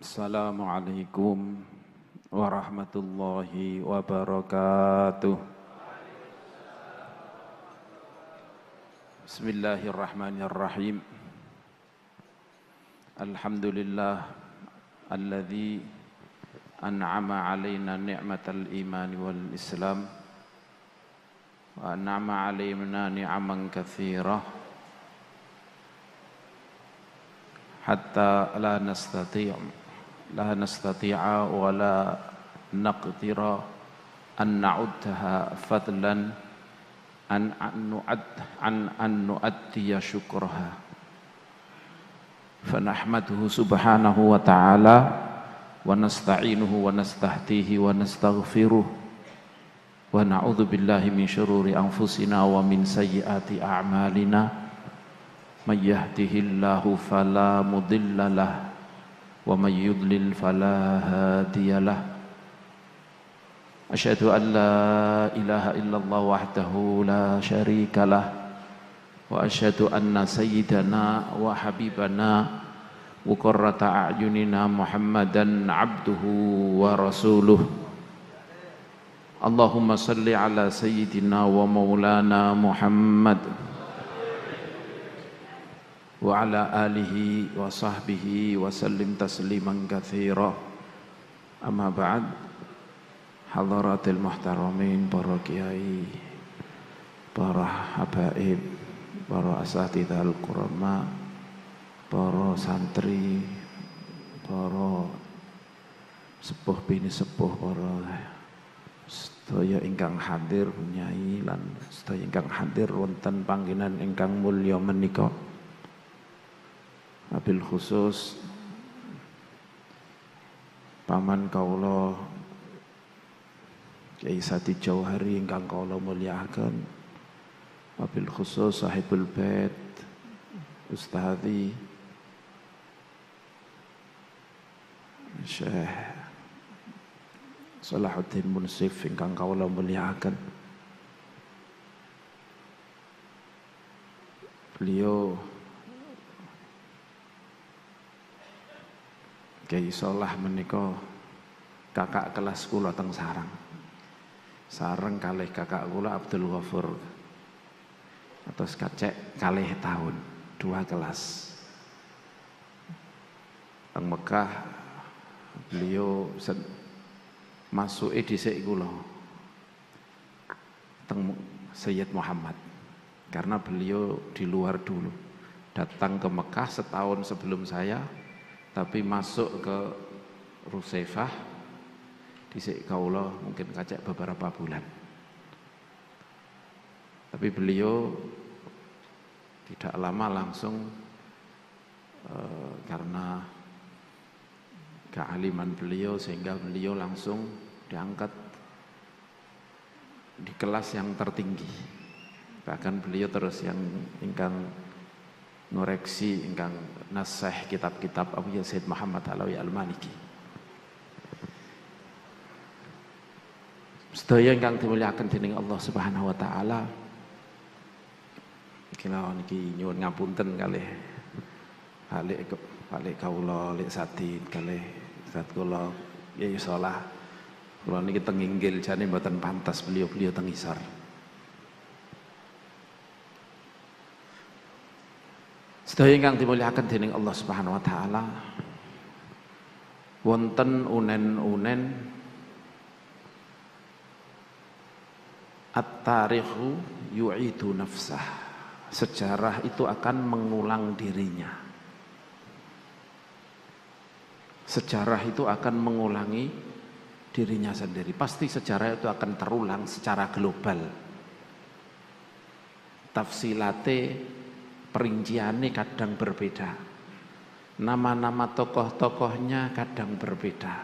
Assalamualaikum warahmatullahi wabarakatuh. Bismillahirrahmanirrahim. Alhamdulillah alladzi an'ama alaina ni'matal iman wal islam wa an'ama alaina ni'aman katsirah hatta la nastati'a wa la naqdira an na'uddaha fadlan an nu'addiya syukraha. Fanahmaduhu subhanahu wa ta'ala wa nasta'inuhu wa nastahdihi wa nastaghfiruh wa na'udzu billahi min syururi anfusina wa min sayyiati a'malina. May yahdihillahu fala mudilla lahu wa may yudlil fala hadiyalah. Asyhadu an la ilaha illallah wahdahu la syarikalah wa asyhadu anna sayyidana wa habibana wa qurrata a'yunina Muhammadan abduhu wa rasuluh. Allahumma salli ala sayyidina wa maulana Muhammad wa ala alihi wa sahbihi wa sallim tasliman katsira. Amma ba'd. Hadaratil muhtaramin, para kiai, para habaib, para asatidzah al-qurama, para santri, para sepuh bini sepuh, para sedaya ingkang hadir, nyai lan sedaya ingkang hadir wonten panggenan ingkang mulya menika. Wabil khusus paman kaula Kyai Sati Jauhari ingkang kaula mulyakaken, wabil khusus sahibul bait Ustadzi Syekh Salahuddin Munsif ingkang kaula mulyakaken. Beliau Kyai Solah menika kakak kelas kula teng Sarang. Sareng kalih kakak kula Abdul Ghafur. Atus kacek kalih tahun, 2 kelas. Teng Mekah beliau masuke dhisik kula. Teng Sayyid Muhammad. Karena beliau di luar dulu. Datang ke Mekah setahun sebelum saya, tapi masuk ke Rusaifah dhisik kaula mungkin kacek beberapa bulan. Tapi beliau tidak lama langsung karena kealiman beliau sehingga beliau langsung diangkat di kelas yang tertinggi. Bahkan beliau terus yang ingkang ngoreksi ingkang nasah kitab-kitab Abu Yazid Muhammad Alawi Al-Maliki. Sedaya ingkang dimulyakaken dening Allah Subhanahu wa taala. Kula niki nyuwun ngapunten kalih balik kawula lek Sati kalih zat kula Kyai Salah. Kula niki teng inggil jane mboten pantas beliau teng isor. Sedaya ingkang dimulyakaken dening Allah Subhanahu wa taala. Wonten unen-unen at-tarikhu yu'idu nafsah. Sejarah itu akan mengulang dirinya. Sejarah itu akan mengulangi dirinya sendiri. Pasti sejarah itu akan terulang secara global. Tafsilate perinciannya kadang berbeda, nama-nama tokoh-tokohnya kadang berbeda,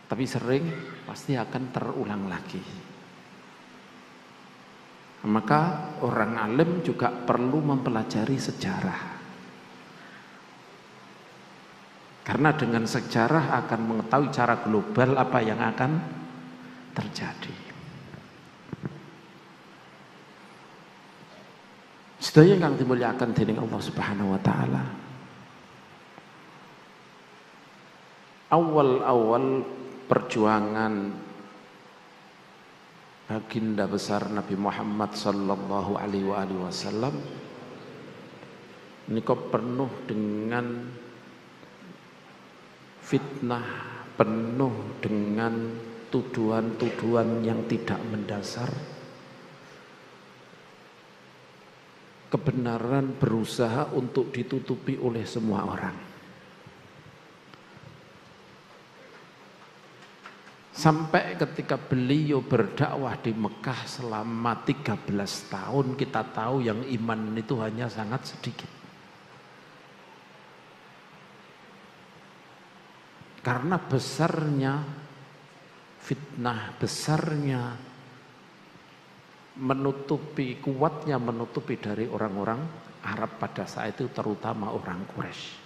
tapi sering pasti akan terulang lagi. Maka orang alim juga perlu mempelajari sejarah, karena dengan sejarah akan mengetahui secara global apa yang akan terjadi. Sedaya ingkang dimulyakaken dening Allah Subhanahu wa taala. awal-awal perjuangan baginda besar Nabi Muhammad sallallahu alaihi wasallam ini kok penuh dengan fitnah, penuh dengan tuduhan-tuduhan yang tidak mendasar. Kebenaran berusaha untuk ditutupi oleh semua orang. Sampai ketika beliau berdakwah di Mekah selama 13 tahun, kita tahu yang iman itu hanya sangat sedikit. Karena besarnya fitnah, besarnya kuatnya menutupi dari orang-orang Arab pada saat itu, terutama orang Quraisy.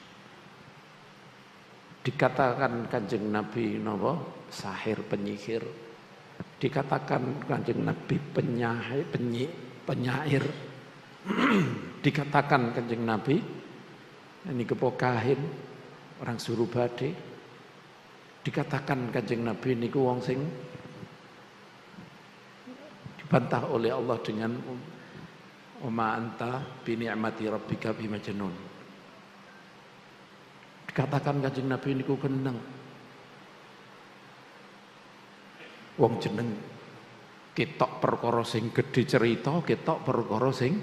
Dikatakan Kanjeng Nabi sahir, penyihir. Dikatakan Kanjeng Nabi penyair. Dikatakan Kanjeng Nabi ini kepokahin, orang suruh bade. Dikatakan Kanjeng Nabi niku wong sing dibantah oleh Allah dengan Oma anta bi ni'mati rabbika bi majnun. Dikatakan Kanjeng Nabi niku keneng. Wong jeneng ketok perkara sing gedhe cerita, ketok perkara sing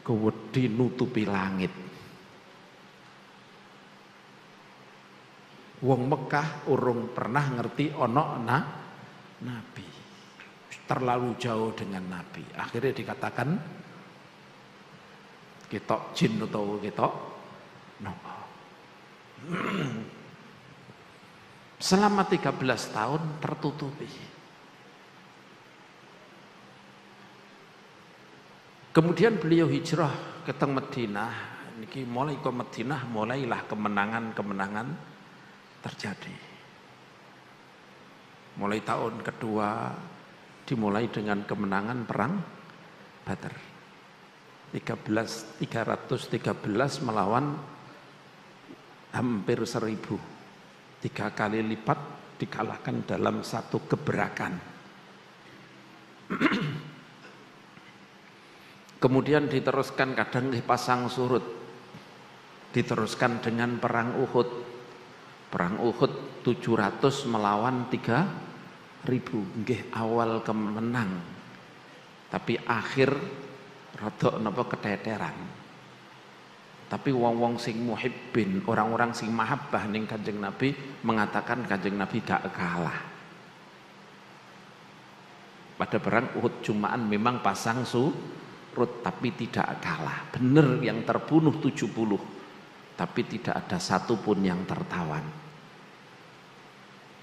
gedhe nutupi langit. Wong Mekah urung pernah ngerti ana nabi. Terlalu jauh dengan nabi. Akhirnya dikatakan ketok jin atau ketok napa. Selama 13 tahun tertutupi. Kemudian beliau hijrah ke Madinah. Niki mulai ke Madinah, mulailah kemenangan-kemenangan terjadi. Mulai tahun kedua dimulai dengan kemenangan perang Badar. 313 melawan hampir 1000. 3 kali lipat dikalahkan dalam satu gebrakan. Kemudian diteruskan kadang dipasang surut. Diteruskan dengan perang Uhud. Perang Uhud 700 melawan 3000. Nggih awal kemenang. Tapi akhir rada napa keteteran. Tapi wong-wong sing muhibbin, orang-orang sing mahabbah ning Kanjeng Nabi mengatakan Kanjeng Nabi gak kalah. Pada perang Uhud Jumaan memang pasang surut tapi tidak kalah. Benar yang terbunuh 70, tapi tidak ada satupun yang tertawan.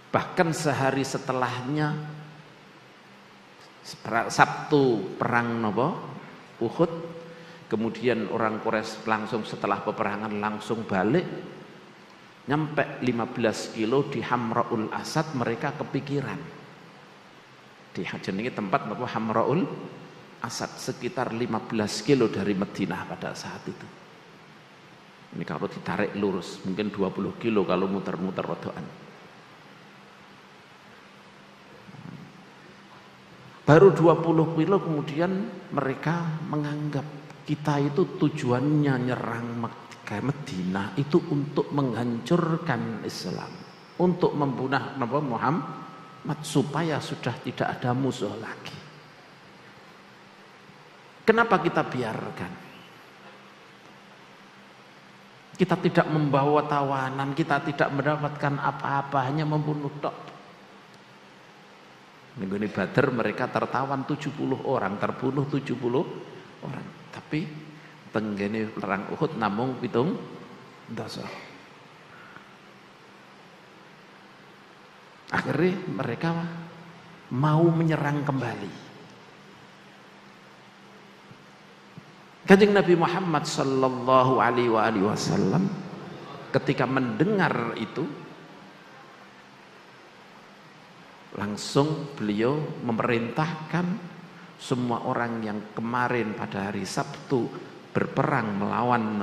Bahkan sehari setelahnya Sabtu perang napa Uhud, kemudian orang Quraisy langsung setelah peperangan langsung balik, nyampe 15 kilo di Hamraul Asad, mereka kepikiran. Di jenenge tempat napa Hamraul Asad, sekitar 15 kilo dari Madinah pada saat itu. Ini kalau ditarik lurus mungkin 20 kilo kalau muter-muter rodoan. Baru 20 kilo kemudian mereka menganggap kita itu tujuannya nyerang Madinah itu untuk menghancurkan Islam, untuk membunuh Nabi Muhammad supaya sudah tidak ada musuh lagi. Kenapa kita biarkan? Kita tidak membawa tawanan, kita tidak mendapatkan apa-apa, hanya membunuh tok. Minggu ini Badar mereka tertawan 70 orang, terbunuh 70 orang. Tapi tenggene perang Uhud namung 7 dosa. Akhirnya mereka mau menyerang kembali. Kanjeng Nabi Muhammad sallallahu alaihi wasallam ketika mendengar itu langsung beliau memerintahkan semua orang yang kemarin pada hari Sabtu berperang melawan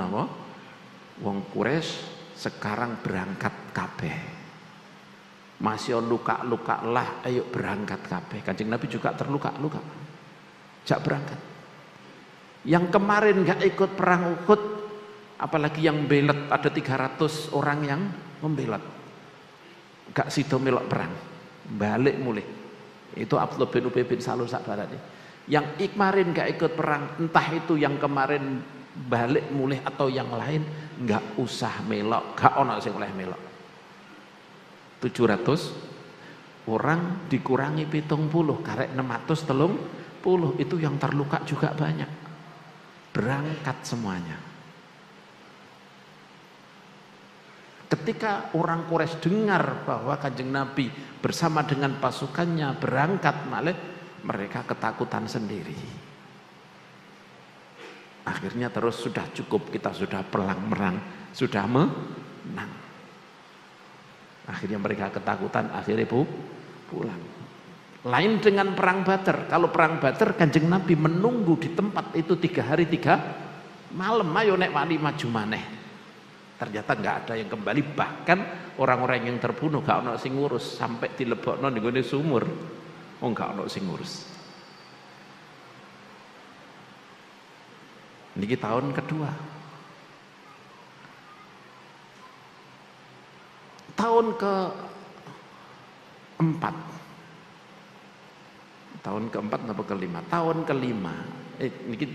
wong Quraisy sekarang berangkat kabeh. Masih luka-luka lah, ayo berangkat kabeh. Kanjeng Nabi juga terluka-luka. Jak berangkat. Yang kemarin gak ikut perang Uhud, apalagi yang belet, ada 300 orang yang membelet. Gak sido melok perang. Balik mulai. Itu Abdullah bin Ubay bin Salul sakbarane. Yang kemarin gak ikut perang, entah itu yang kemarin balik mulai atau yang lain, gak usah melok, gak ono sing oleh melok. 700 orang dikurangi 70 karek 630 itu yang terluka juga banyak. Berangkat semuanya. Ketika orang Quraisy dengar bahwa Kanjeng Nabi bersama dengan pasukannya berangkat malah mereka ketakutan sendiri. Akhirnya terus sudah cukup, kita sudah perang-merang, sudah menang. Akhirnya mereka ketakutan, akhirnya pulang. Lain dengan perang Badar. Kalau perang Badar Kanjeng Nabi menunggu di tempat itu 3 hari 3 malam, ayo nek wali maju maneh. Ternyata nggak ada yang kembali, bahkan orang-orang yang terbunuh gak ono sing ngurus sampai dilebokno ning gone sumur. Oh gak ono sing ngurus. Niki tahun kedua. Tahun keempat atau kelima? Tahun kelima. Ini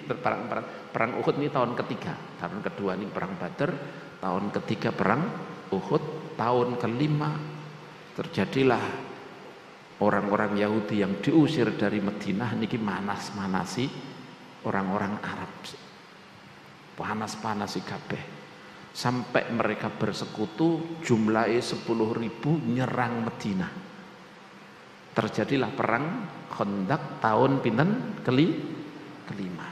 perang Uhud ini tahun ketiga. Tahun kedua ini perang Badar. Tahun ketiga perang Uhud. Tahun kelima terjadilah orang-orang Yahudi yang diusir dari Madinah. Niki manas-manasi orang-orang Arab. Panas-panasi kabeh. Sampai mereka bersekutu jumlahnya 10.000 nyerang Madinah. Terjadilah perang Khandaq tahun pinten kelima.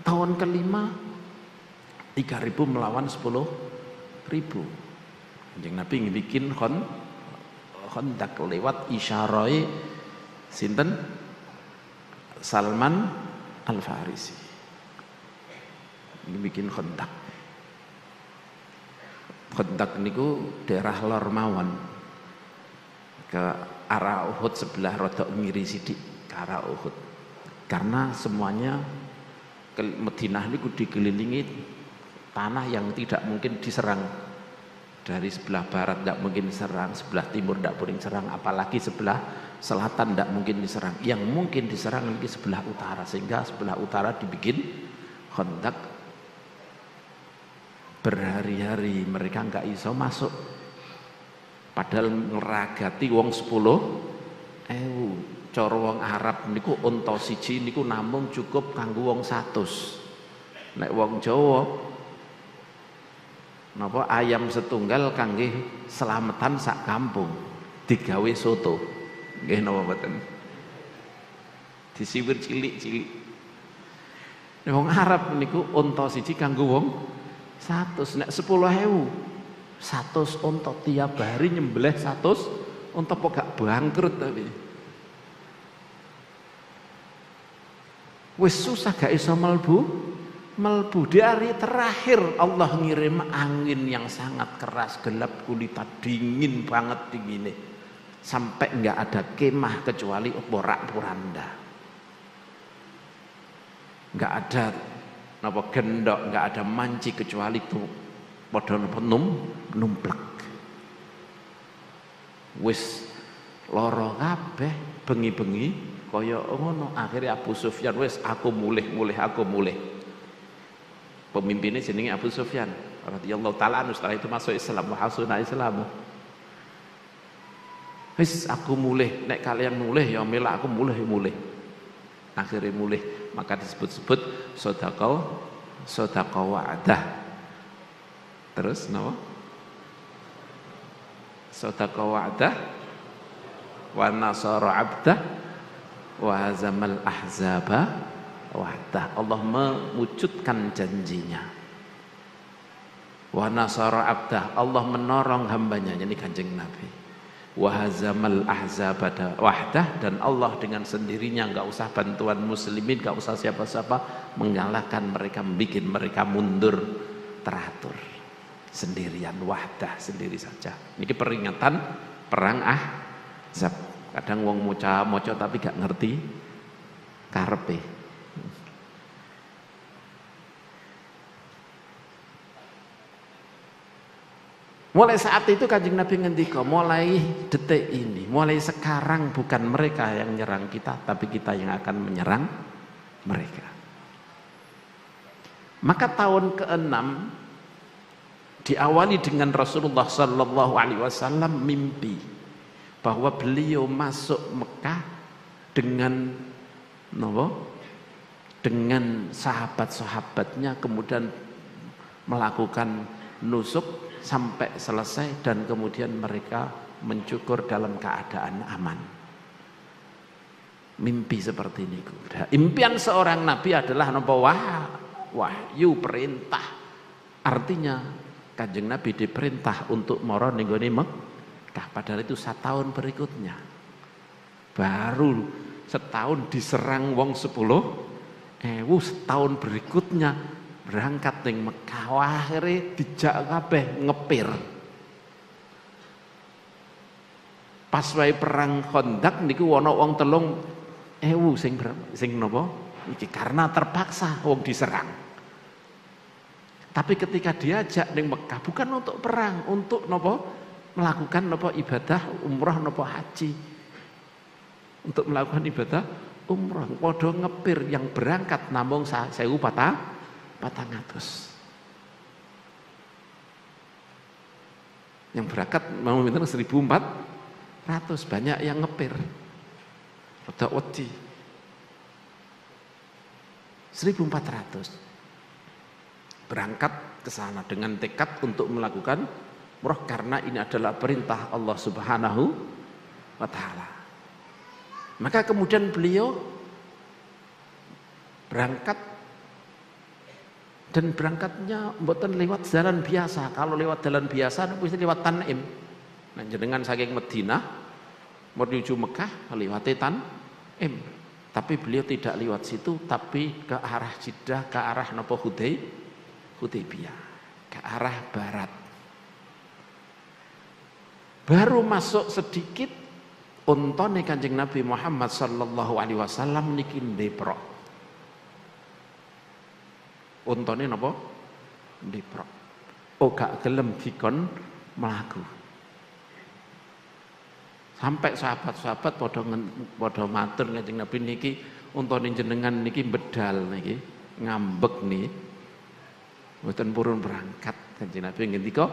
Tahun kelima 3.000 melawan 10.000. Kanjeng Nabi bikin Khandaq lewat isyarai sinten Salman Al-Farisi. Ini bikin Khandaq. Khandaq niku daerah lor mawon. Ke arah Uhud sebelah rodok ngiri sidik ke arah Uhud. Karena semuanya ke Madinah niku dikelilingi tanah yang tidak mungkin diserang. Dari sebelah barat tidak mungkin diserang, sebelah timur tidak mungkin diserang, apalagi sebelah selatan tidak mungkin diserang. Yang mungkin diserang lagi sebelah utara, sehingga sebelah utara dibikin Khandaq. Berhari-hari mereka nggak iso masuk, padahal ngeragati wong 10.000. Cara wong Arab niku unta siji niku namung cukup kanggo wong 100. Nek wong Jawa napa ayam setunggal kangge selamatan sak kampung digawe soto. Nggih napa mboten? Disiwir cilik-cilik. Nek wong Arab niku unta siji kanggo wong 100. Nek 10.000 100 unta tiap hari nyembelih 100 unta kok gak bangkrut tapi. Wis susah gak iso melbu di hari terakhir Allah ngirim angin yang sangat keras, gelap gulita, dingin banget dinginnya, sampai nggak ada kemah kecuali porak-poranda, nggak ada napa gendok, nggak ada manci kecuali itu padha numplek. Wis lara kabeh, bengi-bengi kaya ngono. Akhirnya Abu Sufyan wis aku mulih. Pemimpinnya jenenge Abu Sufyan radhiyallahu taala anhu. Setelah itu masuk Islam, wa hasuna Islamu. Wis aku mulih, nek kalian mulih ya melak aku mulih. Akhirnya mulih, maka disebut-sebut sedekah wa'dah. Terus napa? Sedekah wa'dah wa nasara 'abdah wa hazamal ahzaba wahdah. Allah mewujudkan janjinya. Wa nasara abdah, Allah menolong hambanya, ini Kanjeng Nabi. wa hazamal ahzaba wahdah, dan Allah dengan sendirinya, enggak usah bantuan muslimin, enggak usah siapa-siapa, mengalahkan mereka, bikin mereka mundur teratur sendirian, wahdah, sendiri saja. Ini peringatan perang Ahzab. Kadang wong moco tapi gak ngerti karepe. Mulai saat itu Kanjeng Nabi ngendika, mulai detik ini, mulai sekarang bukan mereka yang menyerang kita, tapi kita yang akan menyerang mereka. Maka tahun ke-6 diawali dengan Rasulullah Sallallahu Alaihi Wasallam mimpi bahwa beliau masuk Mekah dengan dengan sahabat-sahabatnya, kemudian melakukan nusuk sampai selesai, dan kemudian mereka mencukur dalam keadaan aman. Mimpi seperti ini. Impian seorang nabi adalah wahyu, perintah. Artinya Kanjeng Nabi diperintah untuk mara ning gone Mekah, padahal itu 1 tahun berikutnya. Baru setahun diserang wong 10.000, setahun berikutnya berangkat ning Mekah, akhirnya dijak kabeh ngepir. Pas wae perang Khandaq niku ana wong 3.000 sing napa iki, karena terpaksa wong diserang. Tapi ketika diajak ning Mekah bukan untuk perang, untuk napa? Melakukan napa ibadah umrah napa haji. Untuk melakukan ibadah umrah, padha ngepir, yang berangkat namung 1.400. Yang berangkat mau minta 1.400, banyak yang ngepir. Rada wedi. 1.400 berangkat ke sana dengan tekad untuk melakukan umrah, karena ini adalah perintah Allah Subhanahu wa taala. Maka kemudian beliau berangkat, dan berangkatnya mboten lewat jalan biasa. Kalau lewat jalan biasa mesti lewat Tanim. Nah, jenengan saking Madinah menuju Mekah lewati Tanim. Tapi beliau tidak lewat situ, tapi ke arah Jeddah, ke arah napa Hudaybiyah, ke arah barat. Baru masuk sedikit, untone Kanjeng Nabi Muhammad sallallahu alaihi wasallam niki ndeprok. Untone napa? Ndeprok. Oh, gak gelem dikon mlaku. Sampai sahabat-sahabat padha matur Kanjeng Nabi niki untone jenengan niki bedal niki, ngambek nih. Mboten purun berangkat. Kanjeng Nabi ngendika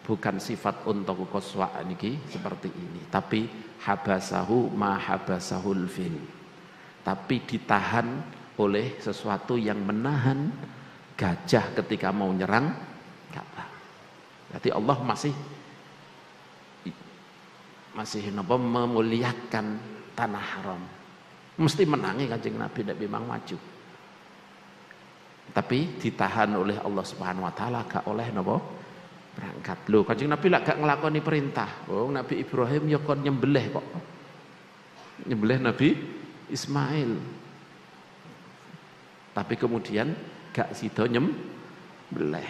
bukan sifat unta qaswa niki seperti ini, tapi habasahu ma habasahul fil. Tapi ditahan oleh sesuatu yang menahan gajah ketika mau nyerang Ka'bah. Berarti Allah masih memuliakan tanah haram. Mesti menangi Kanjeng Nabi, tidak memang maju. Tapi ditahan oleh Allah Subhanahu wa taala, gak oleh napa berangkat. Lho, Kanjeng Nabi lak gak nglakoni perintah. Oh, Nabi Ibrahim ya kon nyembelih kok. Nyembelih Nabi Ismail. Tapi kemudian gak sida nyembelih.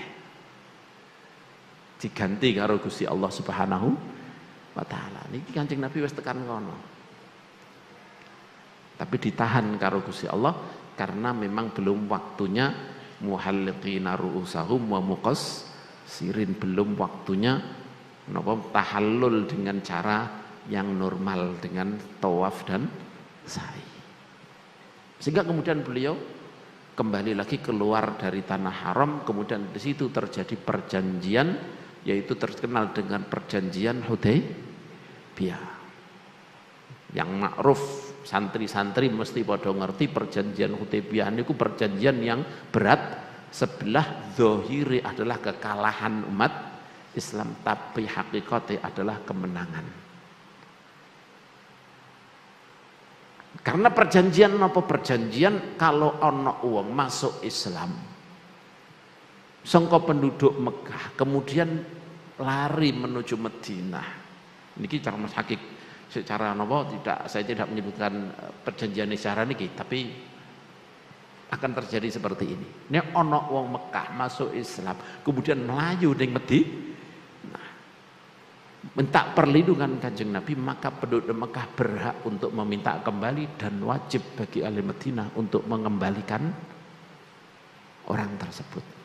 Diganti karo Gusti Allah Subhanahu wa taala. Niki Kanjeng Nabi wis tekan kono. Tapi ditahan karo Gusti Allah karena memang belum waktunya muhalliqina ru'usahum wa muqassirin, belum waktunya tahallul dengan cara yang normal dengan tawaf dan sa'i. Sehingga kemudian beliau kembali lagi keluar dari tanah haram, kemudian di situ terjadi perjanjian, yaitu terkenal dengan perjanjian Hudaybiyah. Yang makruf santri-santri mesti pada ngerti perjanjian Hudaybiyah niku perjanjian yang berat. Sebelah zahiri adalah kekalahan umat Islam, tapi hakikatnya adalah kemenangan. Karena perjanjian apa? Perjanjian kalau ana wong masuk Islam sangka penduduk Mekah kemudian lari menuju Madinah, Niki cara Mas Hakik secara napa saya tidak menyebutkan perjanjian isyarah niki, tapi akan terjadi seperti ini. Nek ana wong Mekah masuk Islam, kemudian melayu ning Madinah, minta perlindungan Kanjeng Nabi, maka penduduk Mekah berhak untuk meminta kembali dan wajib bagi ahli Madinah untuk mengembalikan orang tersebut.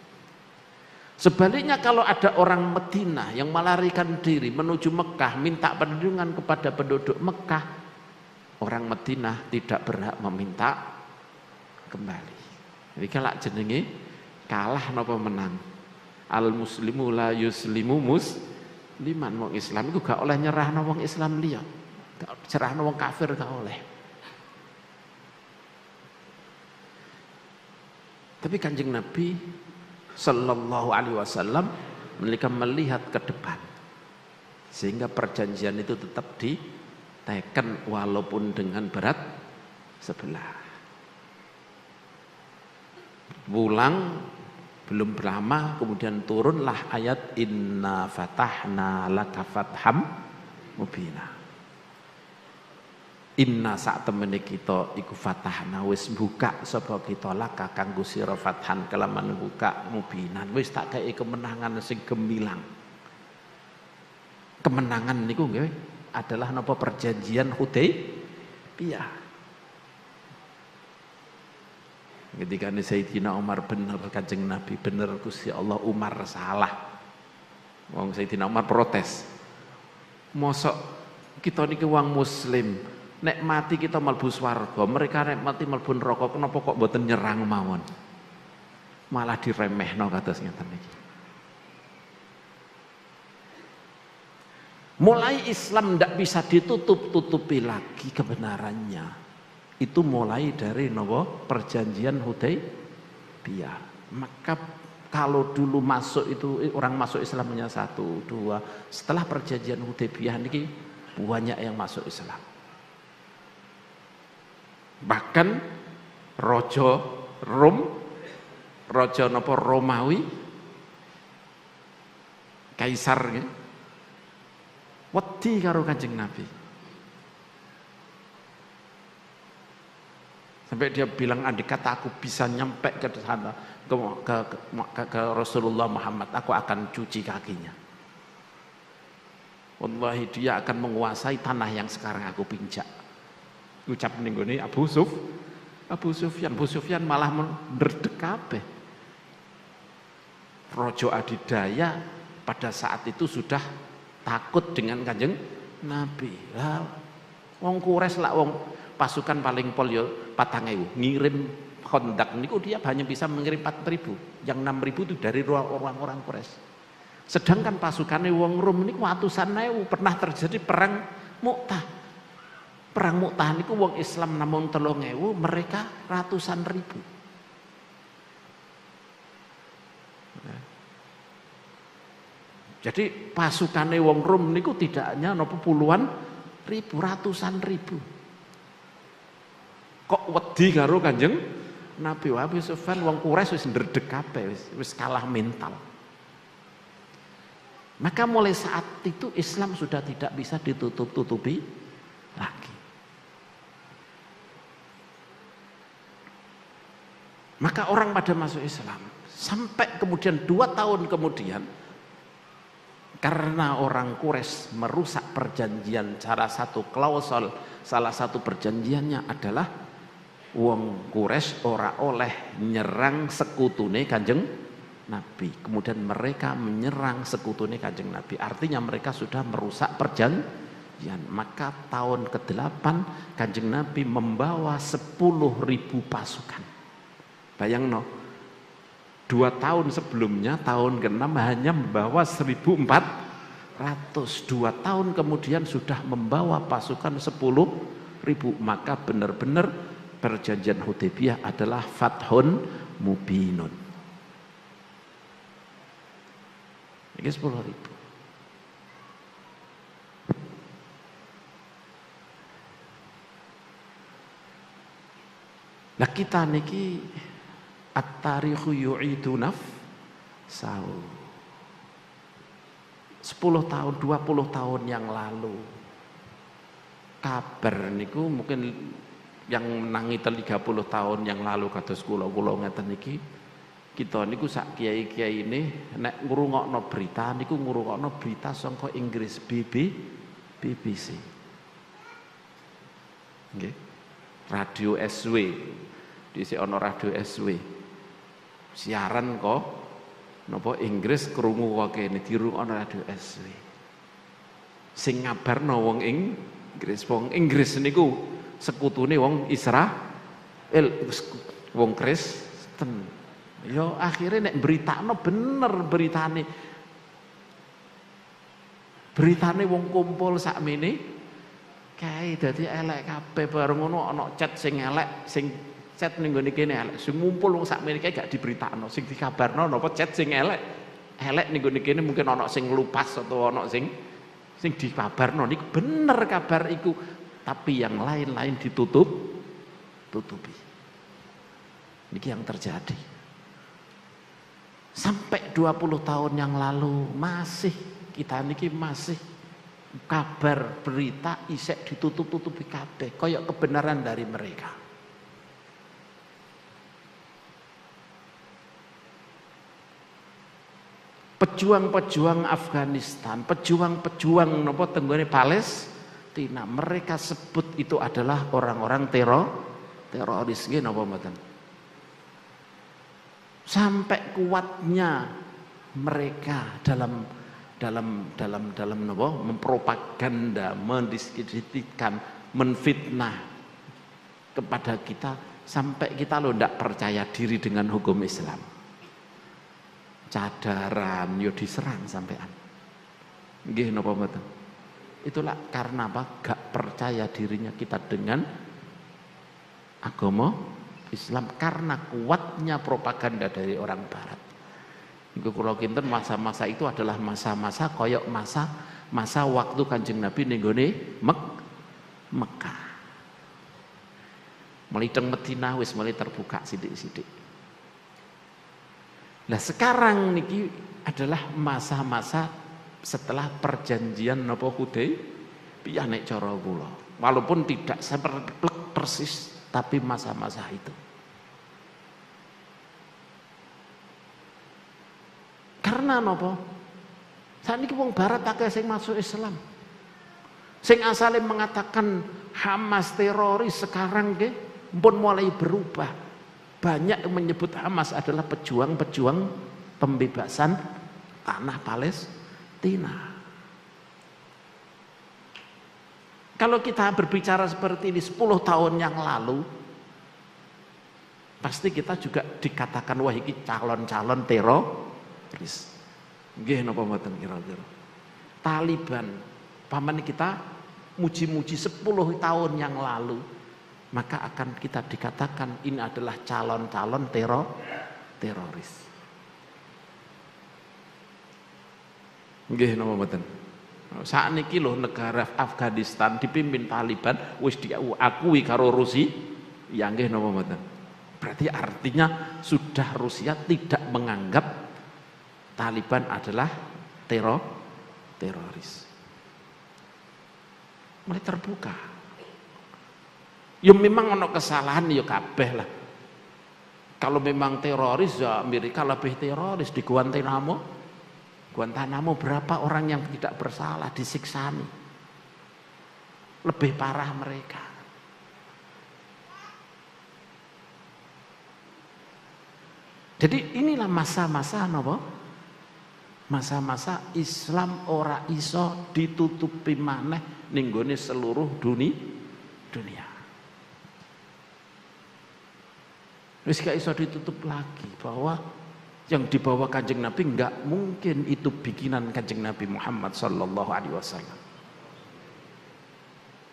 Sebaliknya kalau ada orang Madinah yang melarikan diri menuju Mekah minta perlindungan kepada penduduk Mekah, orang Madinah tidak berhak meminta kembali. Jadi kalau jenenge kalah napa menang. Al muslimu la yuslimu musliman, wong Islam itu gak oleh nyerahno wong Islam liya. Gak nyerahno wong kafir gak oleh. Tapi Kanjeng Nabi Sallallahu Alaihi Wasallam mereka melihat ke depan, sehingga perjanjian itu tetap diteken walaupun dengan berat sebelah. Pulang belum lama kemudian turunlah ayat inna fatahna laka fatham mubina. Inna sak temene kita iku fatahna wis buka sapa kita laka kanggo sira fathan kelaman buka mubinan, wis tak kei kemenangan sing gemilang. Kemenangan niku nggih adalah napa perjanjian Hudaybiyah. Ketika Sayyidina Umar bener Kanjeng Nabi, bener Gusti Allah, Umar salah. Wong Sayyidina Umar protes. Mosok kita niki wong muslim, nek mati kita mlebu swarga, mereka nek mati mlebu neraka, kenapa kok mboten nyerang mawon? Malah diremehno kados ngeten iki. Mulai Islam ndak bisa ditutup-tutupi lagi kebenarannya. Itu mulai dari perjanjian Hudaybiyah. Maka kalau dulu masuk itu orang masuk Islam hanya 1, 2, setelah perjanjian Hudaybiyah niki banyak yang masuk Islam. Bahkan Raja Rom, Raja Romawi, Kaisar wedi karo Kanjeng Nabi. Sampai dia bilang, andai kata aku bisa nyampe ke sana ke Rasulullah Muhammad, aku akan cuci kakinya. Wallahi dia akan menguasai tanah yang sekarang aku pinjak. Ucap ning gone Abu Sufyan malah ndredeg kabeh. Raja adidaya pada saat itu sudah takut dengan Kanjeng Nabi. Lah wong Quraisy lak wong pasukan paling pol yo 4.000 ngirim Khandaq niku dia hanya bisa mengirim 4.000, yang 6.000 itu dari orang-orang Quraisy. Sedangkan pasukannya wong Rom niku atusan ewu. Pernah terjadi perang Mu'tah. Perang Mu'tah niku wong Islam namun 3.000, mereka ratusan ribu. Jadi pasukannya wong Rom niku tidak hanya puluhan ribu, ratusan ribu. Kok wedi karo Kanjeng Nabi? Abu Sufyan wong Quraisy wis ndredeg kabeh, wis kalah mental. Maka mulai saat itu Islam sudah tidak bisa ditutup-tutupi lagi. Maka orang pada masuk Islam sampai kemudian 2 tahun kemudian, karena orang Quraisy merusak perjanjian, salah satu perjanjiannya adalah wong Quraisy ora oleh nyerang sekutune Kanjeng Nabi. Kemudian mereka menyerang sekutune Kanjeng Nabi. Artinya mereka sudah merusak perjanjian. Maka tahun ke-8 Kanjeng Nabi membawa 10.000 pasukan. Bayangno, 2 tahun sebelumnya, tahun ke-6 hanya membawa 1.400. 2 tahun kemudian sudah membawa pasukan 10.000. Maka benar-benar perjanjian Hudaybiyah adalah fathun mubinun. Ini 10.000. Nah kita niki at-tarikhu yu'idu nafsahu. 10 tahun, 20 tahun yang lalu. Kabar niku mungkin yang menangi 30 tahun yang lalu kados kula ngeten iki. Kita niku sak kiai-kiai ini nek ngrungokno berita niku ngrungokno berita saka Inggris BBC. Nggih. Radio SW. Dhisik ana radio SW. Siaran kok napa Inggris krungu kok kene dirungokno radio SW. Sing ngabarno wong Inggris niku sekutune wong Israel, wong Kristen. Yo akhirnya nek beritakno bener beritane wong kumpul sakmene kae dadi elek kabeh bareng ngono ana chat sing elek sing chat ning gone kene elek sing ngumpul wong sakmene kae gak diberitakno sing dikabarno napa chat sing elek ning gone kene mungkin ana sing lupas atau ana sing dikabarno niku bener kabar iku tapi yang lain-lain tutupi niki yang terjadi sampai 20 tahun yang lalu masih kita niki masih kabar berita isek ditutup-tutupi kabeh kaya kebenaran dari mereka. Pejuang-pejuang Afghanistan, pejuang-pejuang napa tenggone Palestina, mereka sebut itu adalah orang-orang teroris nggih napa mboten? Sampai kuatnya mereka dalam mempropaganda, mendiskreditkan, menfitnah kepada kita sampai kita ndak percaya diri dengan hukum Islam. Cadaran yo diserang sampean. Nggih napa mboten? Itulah karena apa? Gak percaya dirinya kita dengan agama Islam karena kuatnya propaganda dari orang barat. Niku kula kinten masa-masa itu adalah masa-masa koyok masa waktu Kanjeng Nabi ning gone Mekah. Mulai teng Madinah wis mulai terbuka sithik-sithik. Nah, sekarang niki adalah masa-masa setelah perjanjian napa Hudaybiyah nek cara kula. Walaupun tidak seperti persis tapi masa-masa itu. Karena napa? Saniki wong barat akeh sing masuk Islam. Sing asale mengatakan Hamas teroris sekarang nggih pun mulai berubah. Banyak yang menyebut Hamas adalah pejuang-pejuang pembebasan tanah Palestina. Kalau kita berbicara seperti ini 10 tahun yang lalu, pasti kita juga dikatakan wah iki calon-calon teroris. Nggih napa mboten kira-kira. Taliban, paman kita muji-muji 10 tahun yang lalu, maka akan kita dikatakan ini adalah calon-calon teroris. Nggih napa mboten? Saat niki loh negara Afghanistan dipimpin Taliban wis diakui karo Rusia, ya nggih napa mboten? Berarti artinya sudah Rusia tidak menganggap Taliban adalah teroris. Mulai terbuka. Ya memang ono kesalahan ya kabeh lah. Kalau memang teroris ya Amerika lebih teroris di Guantanamo. Guantanamo berapa orang yang tidak bersalah disiksani. Lebih parah mereka. Jadi inilah masa-masa napa? Masa-masa Islam ora iso ditutupi maneh ning gone seluruh dunia. Wis gak iso ditutup lagi bahwa yang dibawa Kanjeng Nabi enggak mungkin itu bikinan Kanjeng Nabi Muhammad sallallahu alaihi wasallam.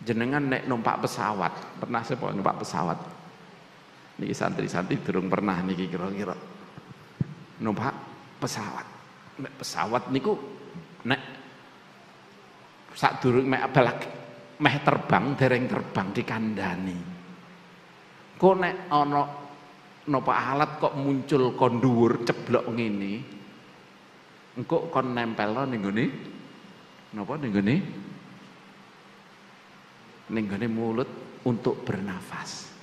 Jenengan nek numpak pesawat, pernah sepo numpak pesawat? Niki santri-santri durung pernah niki kira-kira. Numpak pesawat. Nek pesawat niku nek sadurung meh terbang dereng terbang dikandani. Kok nek ana napa alat kok muncul kon dhuwur ceblok ngene engko kon nempelno ning napa ning gone mulut untuk bernafas.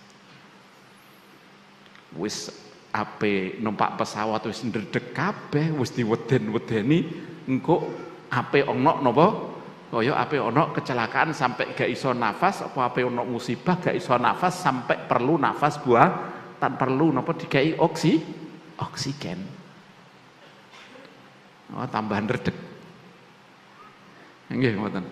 Wis ape numpak pesawat wis ndredeg kabeh, wis diweden-wedeni engko ape ana napa kaya ape ana kecelakaan sampai gak iso nafas, apa ape ana musibah gak iso nafas sampai perlu nafas buatan, perlu napa dikai oksigen. Oh, tambahan redeg. Nggih ngoten.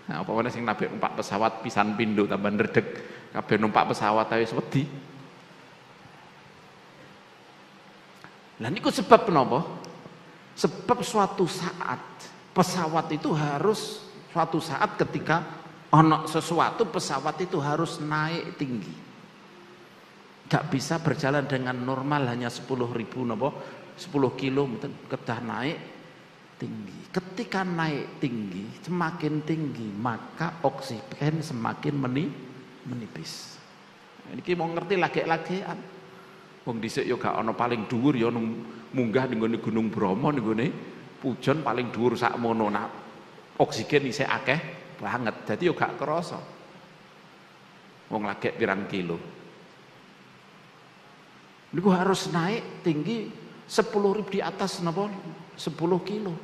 Nah, apa meneh sing nabi numpak pesawat pisan pindho tambahan redeg, kabeh numpak pesawat ae wis wedi. Lah niku sebab menapa? Sebab suatu saat pesawat itu harus suatu saat ketika ono sesuatu pesawat itu harus naik tinggi. Gak bisa berjalan dengan normal hanya 10.000 napa 10 kilo kedah naik tinggi. Ketika naik tinggi, semakin tinggi maka oksigen semakin menipis. Niki mau ngerti lagi-lagian. Wong dhisik yo gak ana paling dhuwur yo munggah ning gone Gunung Bromo ning gone Pujon paling dhuwur sakmono. Nah, oksigen isih akeh banget. Dadi yo gak kerasa. Wong lagi pirang kilo. Niku harus naik tinggi 10.000 di atas napa 10 kilo.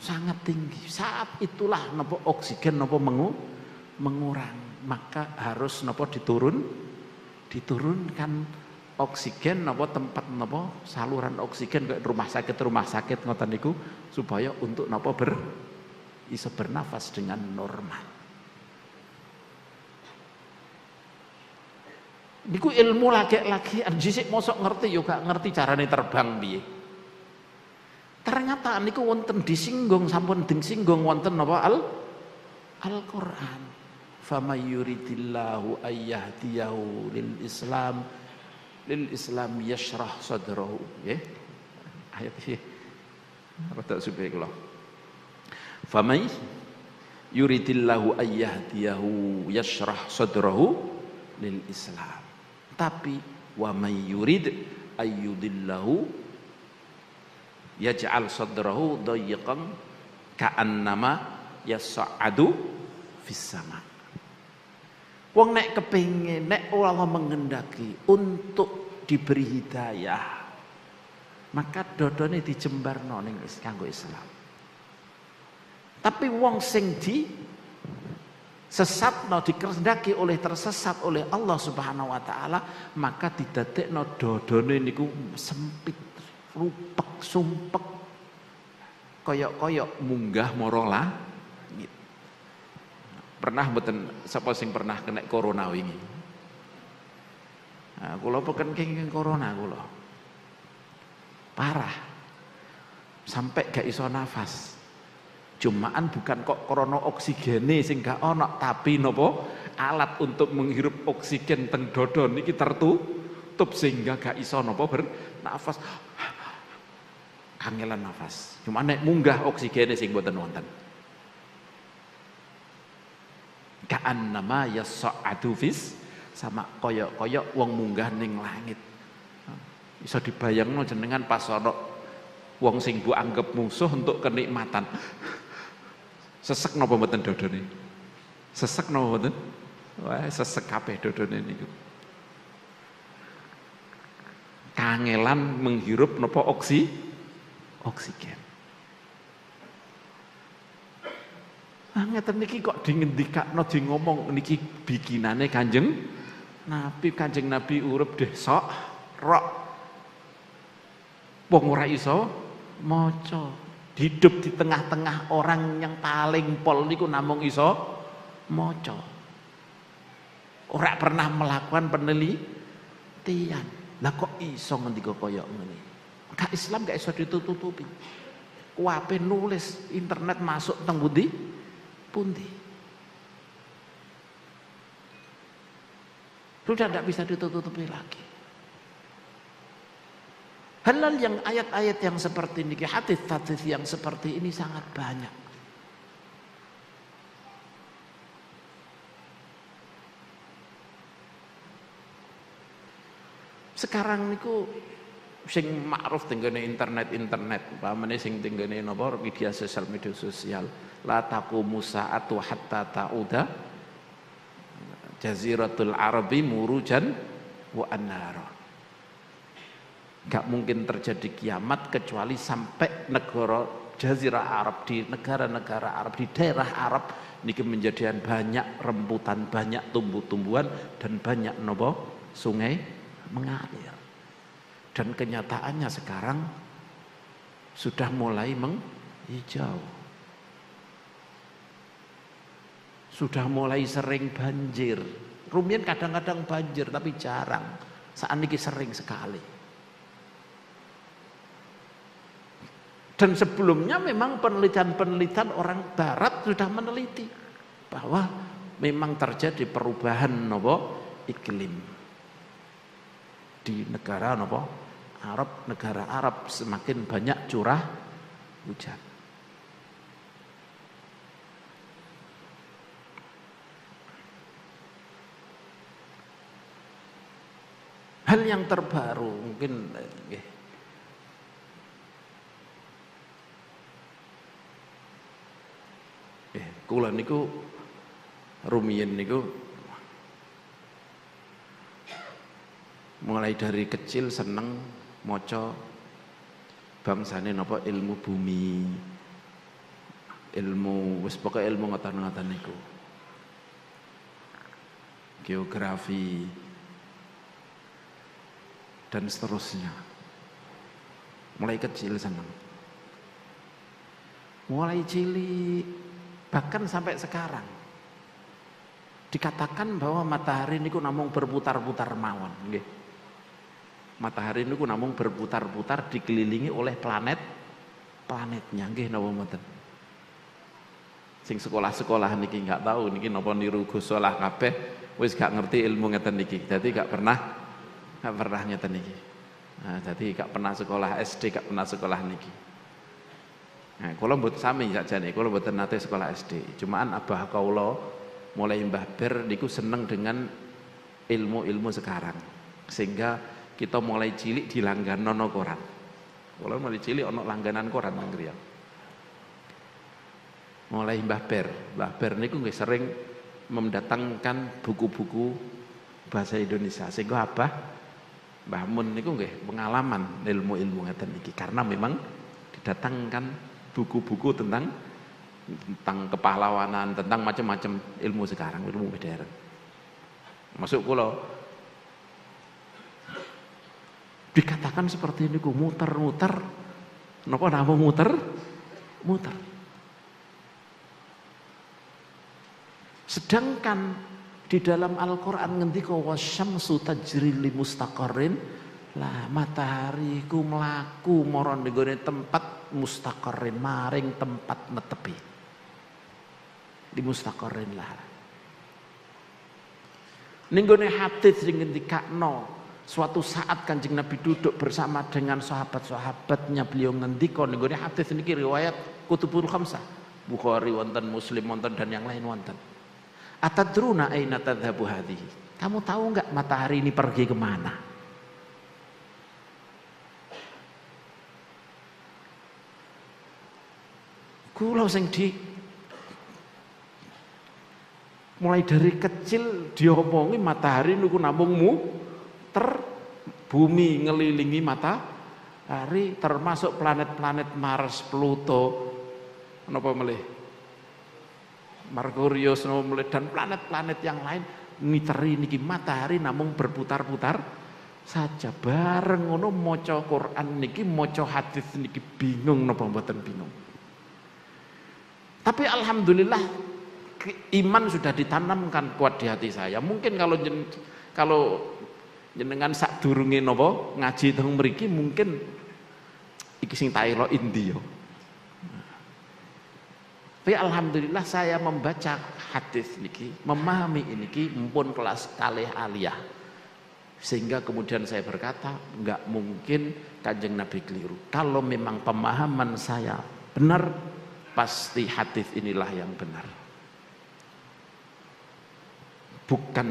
Sangat tinggi. Saat itulah napa oksigen napa mengurang. Maka harus napa diturunkan oksigen napa tempat napa saluran oksigen kayak rumah sakit ngoten niku supaya untuk napa iso bernafas dengan normal. Niku ilmu lagi anjisik mosok ngerti yo gak ngerti carane terbang piye. Ternyata niku wonten disinggung sampun disinggung wonten napa Al-Qur'an. Famay yuridillahu ayyahdiyahu lil Islam yashrah sadrahu, nggih. Ayat iki apa tak supaya kula. Famay yuridillahu ayyahdiyahu yashrah sadrahu lil Islam. Tapi wa may yurid ayyudillahu yaj'al sadrahu dayyqan ka'annama yas'adu fis sama. Wong nek kepengin, nek Allah mengendaki untuk diberi hidayah, maka dodone dijembarno ning kanggo Islam. Tapi wong sing di sesatno dikehendaki oleh tersesat oleh Allah Subhanahu wa taala, maka didadekno dodone niku sempit, rupek, sumpek, koyok-koyok munggah morola. Pernah mboten sapa sing pernah kena corona wingi? Nah, kula peken kenging corona kula. Parah. Sampai gak iso nafas. Cumaan bukan kok corona oksigene sing gak ana, tapi napa alat untuk menghirup oksigen teng dada niki tertutup sehingga gak iso napa bernafas. Kangelan nafas. Cuma nek munggah oksigene sing mboten wonten. Ka'annama yas'adu fis sama koyok-koyok wong munggah ning langit. Bisa dibayangno jenengan pas ana wong sing mbok anggap musuh untuk kenikmatan. Sesek napa mboten dodone? Sesek napa mboten? Wah, sesek kabeh dodone niku. Kangelan menghirup napa oksigen. Ngeten niki kok dingendikakno di ngomong niki bikinane Kanjeng Nabi urip deh sok rok wong ora iso maca, hidup di tengah-tengah orang yang paling pol niku namung iso maca, ora pernah melakukan penelitian. Lah kok iso ngendika kaya ngene? Gak Islam gak iso ditutupi. Kuwape nulis internet masuk teng pundi. Sudah tidak bisa ditutupi lagi. Halal yang ayat-ayat yang seperti ini, hadis-hadis yang seperti ini sangat banyak. Sekarang niku sing ma'ruf tenggene internet pamane sing tenggene napa media sosial la taqumu sa'atu hatta ta'uda jaziratul arabi murujan wa annara. Gak mungkin terjadi kiamat kecuali sampai negara jazirah Arab, di negara-negara Arab, di daerah Arab niki menjadikan banyak rembutan, banyak tumbuh-tumbuhan dan banyak napa sungai mengalir. Dan kenyataannya sekarang sudah mulai menghijau. Sudah mulai sering banjir. Rumiyin kadang-kadang banjir tapi jarang. Saat ini sering sekali. Dan sebelumnya memang penelitian-penelitian orang barat sudah meneliti bahwa memang terjadi perubahan iklim di negara negara Arab semakin banyak curah hujan. Hal yang terbaru mungkin kula niku rumiyin niku mulai dari kecil seneng maca bangsane napa ilmu bumi, ilmu wis pokoke ilmu ngoten-ngoten niku, geografi dan seterusnya. Mulai kecil seneng, mulai cilik bahkan sampai sekarang dikatakan bahwa matahari niku namung berputar-putar mawon nggih. Matahari niku namung berputar-putar dikelilingi oleh planetnya nggih napa mboten. Sing sekolah-sekolah niki nggak tahu niki napa niru Gus Solah kabeh wis gak ngerti ilmu ngeten niki. Dadi gak pernah ngeten niki. Nah, dadi gak pernah sekolah SD, gak pernah sekolah niki. Nah, kula mboten sami sakjane, kula mboten nate sekolah SD. Cuman abah kula mulai Mbah Ber niku seneng dengan ilmu-ilmu sekarang. Sehingga kita mulai cilik dilangganono koran. Kula mulai cilik ana langganan koran nang griya. Mulai Mbah Ber niku nggih sering mendatangkan buku-buku bahasa Indonesia. Sehingga abah Mbah Mun niku nggih pengalaman ilmu-ilmu ngeten iki karena memang didatangkan buku-buku tentang kepahlawanan, tentang macam-macam ilmu sekarang, ilmu modern. Masuk kula dikatakan seperti ini, muter-muter, napa namung muter? Sedangkan di dalam Al-Qur'an ngendika wasyamsu tajri li mustaqarrin, lah matahari ku mlaku mara nggone tempat mustaqarrin, maring tempat netepi. Di mustaqarrin lah. Ning gone hadis sing ngendikakno suatu saat Kanjeng Nabi duduk bersama dengan sahabat-sahabatnya, beliau ngendika ning gone hadis niki riwayat Kutubul Khamsah, Bukhari wonten, Muslim wonten dan yang lain wonten. Atadruna aina tadhhabu hadhihi? Kamu tahu enggak matahari ini pergi kemana? Kula sing mulai dari kecil diomongi matahari niku namung muter, bumi ngelilingi matahari, termasuk planet-planet Mars, Pluto, napa melih, Merkurius, napa melih, dan planet-planet yang lain ngiteri niki matahari namung berputar-putar saja. Bareng ngono maca Quran niki, maca hadis niki bingung napa mboten bingung. Tapi alhamdulillah iman sudah ditanamkan kuat di hati saya. Mungkin kalau jenengan sadurunge napa ngaji teng mriki mungkin iki sing tak elok India. Tapi alhamdulillah saya membaca hadis niki, memahami niki mumpun kelas kalih aliyah. Sehingga kemudian saya berkata, enggak mungkin Kanjeng Nabi keliru. Kalau memang pemahaman saya benar, pasti hadis inilah yang benar. Bukan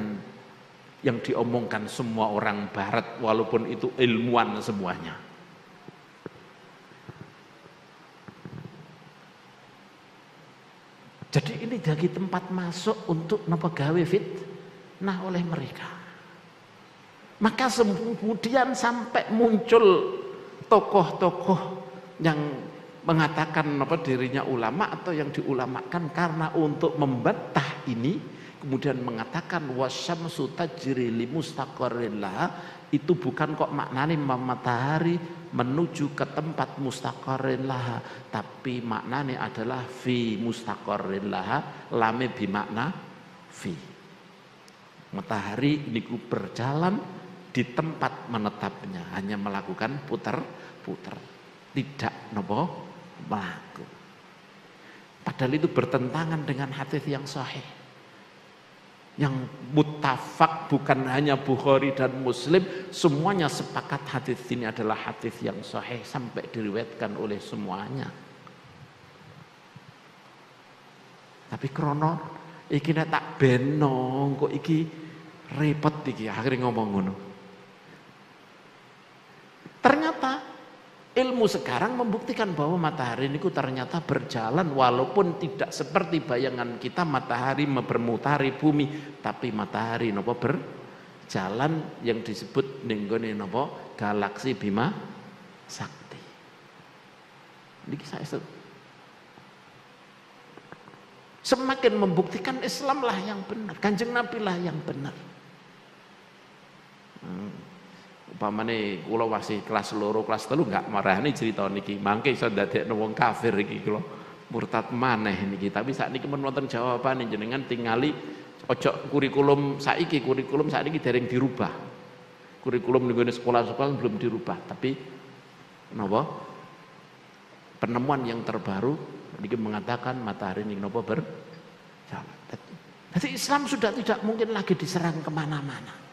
yang diomongkan semua orang barat walaupun itu ilmuwan semuanya. Jadi ini jadi tempat masuk untuk napa gawe fitnah oleh mereka. Maka kemudian sampai muncul tokoh-tokoh yang mengatakan apa dirinya ulama atau yang diulamakan karena untuk membantah ini, kemudian mengatakan wasyamsu tajri li mustaqarrin laha, itu bukan kok maknanya matahari menuju ke tempat mustaqarrin laha, tapi maknanya adalah fi mustaqarrin laha, lame bimakna fi. Matahari niku berjalan di tempat menetapnya, hanya melakukan putar-putar, tidak nopo melaku. Padahal itu bertentangan dengan hadis yang sahih, yang muttafaq, bukan hanya Bukhari dan Muslim, semuanya sepakat hadis ini adalah hadis yang sahih sampai diriwayatkan oleh semuanya. Tapi krono iki nek tak beno kok iki repot iki akhirnya ngomong ngono. Ternyata ilmu sekarang membuktikan bahwa matahari ini ternyata berjalan walaupun tidak seperti bayangan kita matahari bermutari bumi, tapi matahari nopo berjalan yang disebut nenggone nopo galaksi Bima Sakti. Niki saya semakin membuktikan Islam lah yang benar, Kanjeng Nabi lah yang benar. Upamane kula masih kelas loro kelas 3 enggak marani cerita niki mangke iso ndadekno wong kafir iki kula murtad maneh niki, tapi sakniki men wonten jawabane jenengan tingali ojo kurikulum saiki dereng dirubah. Kurikulum ning sekolah-sekolah belum dirubah, tapi napa penemuan yang terbaru niki mengatakan matahari niki napa berjalan. Jadi Islam sudah tidak mungkin lagi diserang kemana-mana.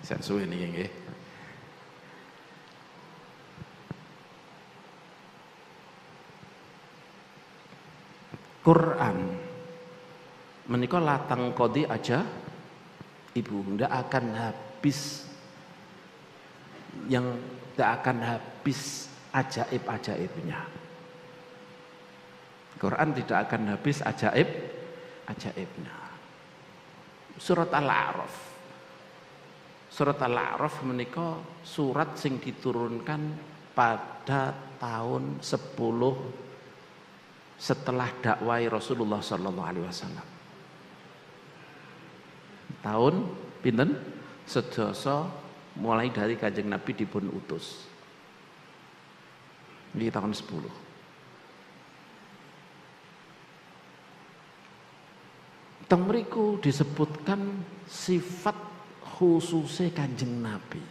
Saya suwe niki nggih. Quran menika latang kodi aja ibu, ndak akan habis, yang ndak akan habis ajaib-ajaibnya. Quran tidak akan habis ajaibnya. Surat Al-A'raf. Surat Al-A'raf menika surat sing diturunkan pada tahun 10 setelah dakwah Rasulullah sallallahu alaihi wasallam. Tahun pinten? Sedasa mulai dari Kanjeng Nabi dipun utus. Ini tahun 10. Teng mriku disebutkan sifat khususnya Kanjeng Nabi.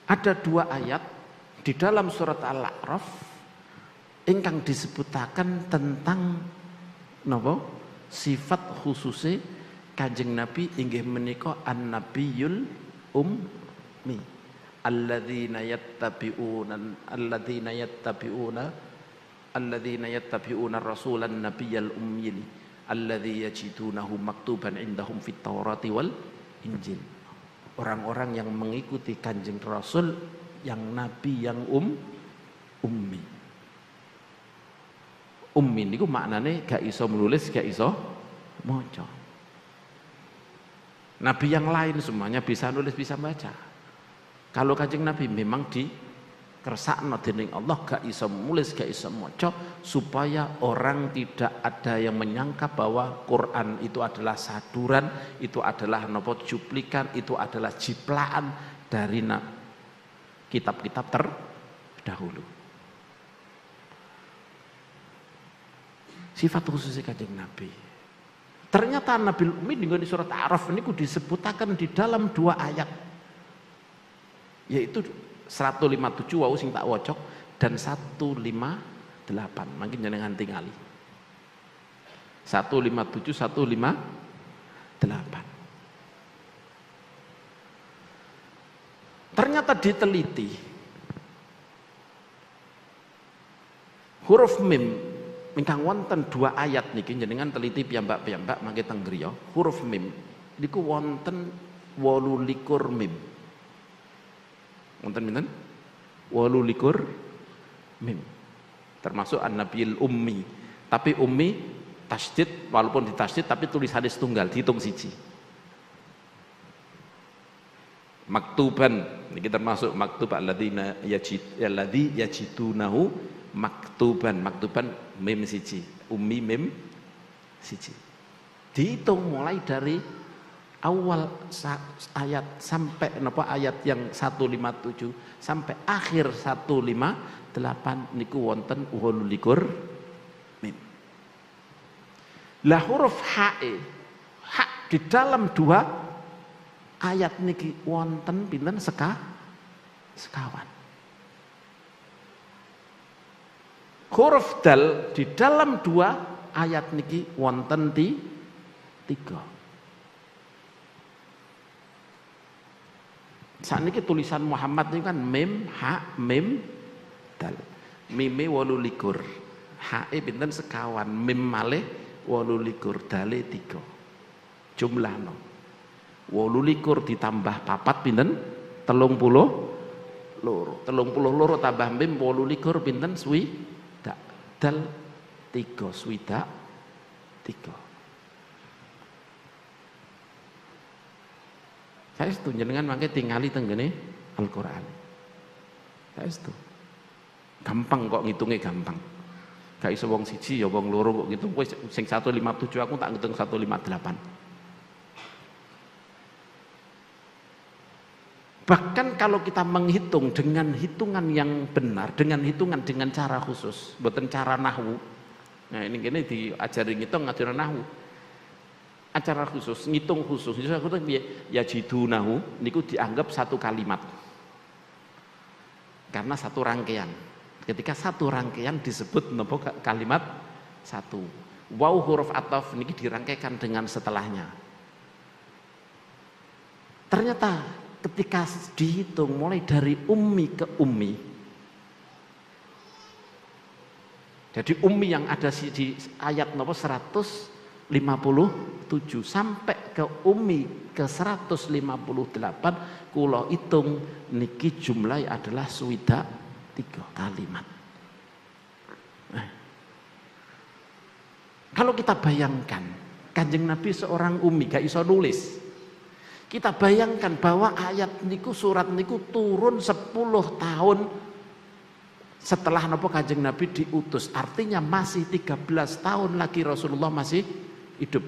Ada 2 ayat di dalam surat Al-A'raf ingkang disebutaken tentang napa sifat khususnya Kanjeng Nabi inggih menika an-nabiyul ummi alladzina yattabi'una rasulan nabiyyal ummi alladzi yajidunahu maktuban indahum fit taurati wal Injil. Orang-orang yang mengikuti Kanjeng Rasul yang nabi yang ummi. Ummi niku maknane gak iso menulis, gak iso maca. Nabi yang lain semuanya bisa nulis, bisa baca. Kalau Kanjeng Nabi memang dikersakno dening Allah gak iso menulis, gak iso maca, supaya orang tidak ada yang menyangka bahwa Quran itu adalah saduran, itu adalah nopo cuplikan, itu adalah jiplaan dari kitab-kitab terdahulu. Sifat khususnya Kanjeng Nabi. Ternyata Nabi Ummi di surat A'raf ini disebutakan di dalam 2 ayat, yaitu 157 wau sing tak wocok dan 158. Mungkin jenengan tingali. 157 158. Ternyata diteliti huruf mim ingkang wonten 2 ayat niki jenengan teliti piyambak-piyambak mangke teng griya huruf mim niku wonten 28 mim. Wonten pinten? 28 mim. Termasuk an-nabiyil ummi. Tapi ummi tasydid, walaupun ditasydid tapi tulisannya setunggal dihitung siji. Maktuban niki termasuk maktub alladzi yajidunahu maktuban mim siji, ummi mim siji. Dihitung mulai dari awal ayat sampai ayat yang 157 sampai akhir 158 niku wonten 28 mim. Lah huruf hae di dalam 2 ayat niki wonten pinten sekawan. Huruf dal di dalam 2 ayat niki wonten 3. Saat ini tulisan Muhammad ini kan mim, ha, mim, dal. Mime 28, hae pinten sekawan, mim malih 28, dale 3. Jumlahno 28 ditambah 4 pinten 32 tambah mim 28 pinten swidak, dal 3 swidak 3. Saya setuju dengan mangke tingali tenggene Al-Qur'an. Saya setuju. Gampang kok ngitungnya gampang. Gak iso wong siji ya wong loro kok ngitung kowe sing 157 aku tak ngitung 158. Bahkan kalau kita menghitung dengan hitungan yang benar, dengan cara khusus, mboten cara nahwu. Nah, ini diajari ngitung ngajar nahwu. Acara khusus, ngitung khusus, ya jidunahu niku dianggap 1 kalimat karena 1 rangkaian. Ketika 1 rangkaian disebut napa kalimat 1. Waw huruf ataf niki dirangkaikan dengan setelahnya. Ternyata ketika dihitung mulai dari ummi ke ummi, jadi ummi yang ada di ayat napa 157 sampai ke ummi ke 158 kula hitung niki jumlah adalah swidak 3 kalimat. Kalau kita bayangkan Kanjeng Nabi seorang ummi gak iso nulis, kita bayangkan bahwa ayat niku surat niku turun 10 tahun setelah napa Kanjeng Nabi diutus, artinya masih 13 tahun lagi Rasulullah masih hidup.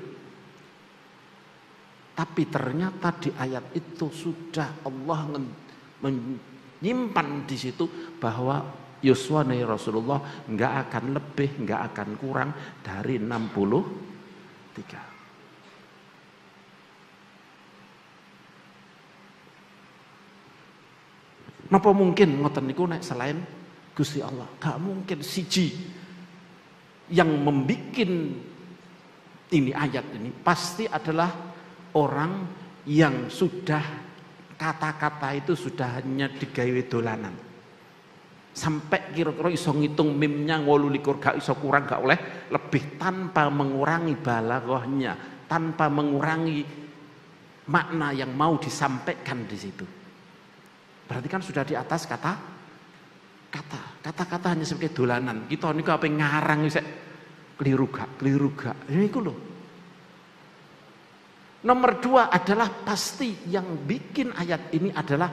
Tapi ternyata di ayat itu sudah Allah menyimpan di situ bahwa yuswane Rasulullah nggak akan lebih, nggak akan kurang dari 63. Napa mungkin ngoten niku nek selain Gusti Allah? Gak mungkin siji yang membikin ini ayat ini pasti adalah orang yang sudah kata-kata itu sudah hanya digawe dolanan. Sampai kira-kira iso ngitung mimnya 28 gak iso kurang gak oleh lebih tanpa mengurangi balaghahnya, tanpa mengurangi makna yang mau disampaikan di situ. Berarti kan sudah di atas kata-kata hanya sebagai dolanan. Kita niku ape ngarang wis keliru gak. Ini lho. Nomor 2 adalah pasti yang bikin ayat ini adalah